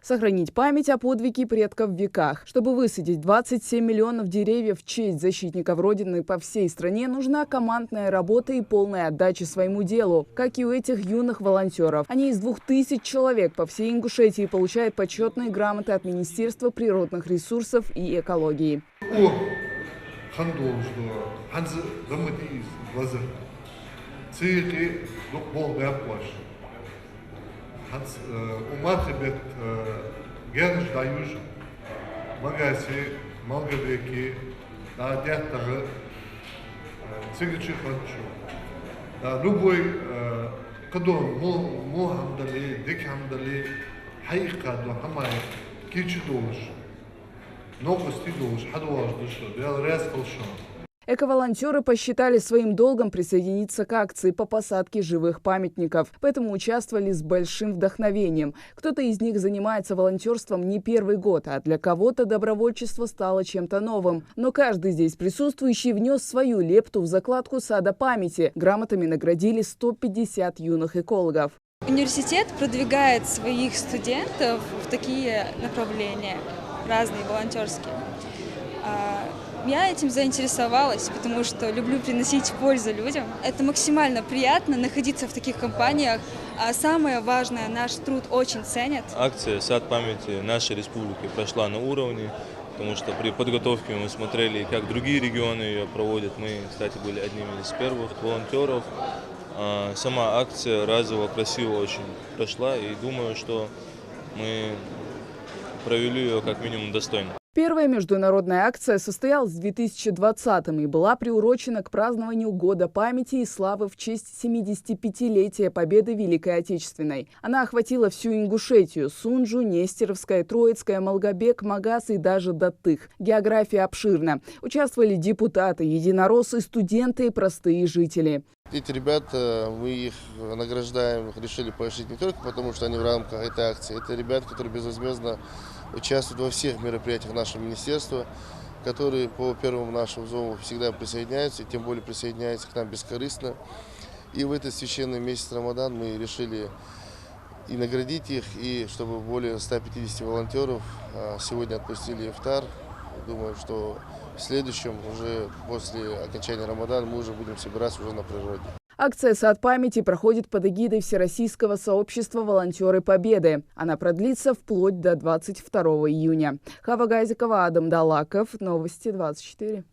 Сохранить память о подвиге предков в веках. Чтобы высадить 27 миллионов деревьев в честь защитников Родины по всей стране, нужна командная работа и полная отдача своему делу, как и у этих юных волонтеров. Они из 2000 человек по всей Ингушетии получают почетные грамоты от Министерства природных ресурсов и экологии. любой кадом мо хамдали дик хамдали حقيقة دو حماي كيتش دوش نوقس تدوش حدواش دوش بيا راس كلشون. Эко-волонтеры посчитали своим долгом присоединиться к акции по посадке живых памятников. Поэтому участвовали с большим вдохновением. Кто-то из них занимается волонтерством не первый год, а для кого-то добровольчество стало чем-то новым. Но каждый здесь присутствующий внес свою лепту в закладку сада памяти. Грамотами наградили 150 юных экологов. Университет продвигает своих студентов в такие направления, разные волонтерские. Я этим заинтересовалась, потому что люблю приносить пользу людям. Это максимально приятно находиться в таких компаниях. А самое важное, наш труд очень ценят. Акция «Сад памяти» нашей республики прошла на уровне, потому что при подготовке мы смотрели, как другие регионы ее проводят. Мы, кстати, были одними из первых волонтеров. Сама акция разово, красиво очень прошла, и думаю, что мы провели ее как минимум достойно. Первая международная акция состоялась в 2020-м и была приурочена к празднованию Года памяти и славы в честь 75-летия победы в Великой Отечественной. Она охватила всю Ингушетию – Сунджу, Нестеровское, Троицкое, Малгобек, Магас и даже Датых. География обширна. Участвовали депутаты, единороссы, студенты и простые жители. Эти ребята, мы их награждаем, решили поощрить не только потому, что они в рамках этой акции. Это ребята, которые безвозмездно участвуют во всех мероприятиях нашего министерства, которые по первому нашему зову всегда присоединяются, и тем более присоединяются к нам бескорыстно. И в этот священный месяц Рамадан мы решили и наградить их, и чтобы более 150 волонтеров сегодня отпустили ифтар. Думаю, что в следующем, уже после окончания Рамадана, мы уже будем собираться уже на природе. Акция «Сад памяти» проходит под эгидой Всероссийского сообщества «Волонтеры Победы». Она продлится вплоть до 22 июня. Хава Газикова, Адам Далаков. Новости 24.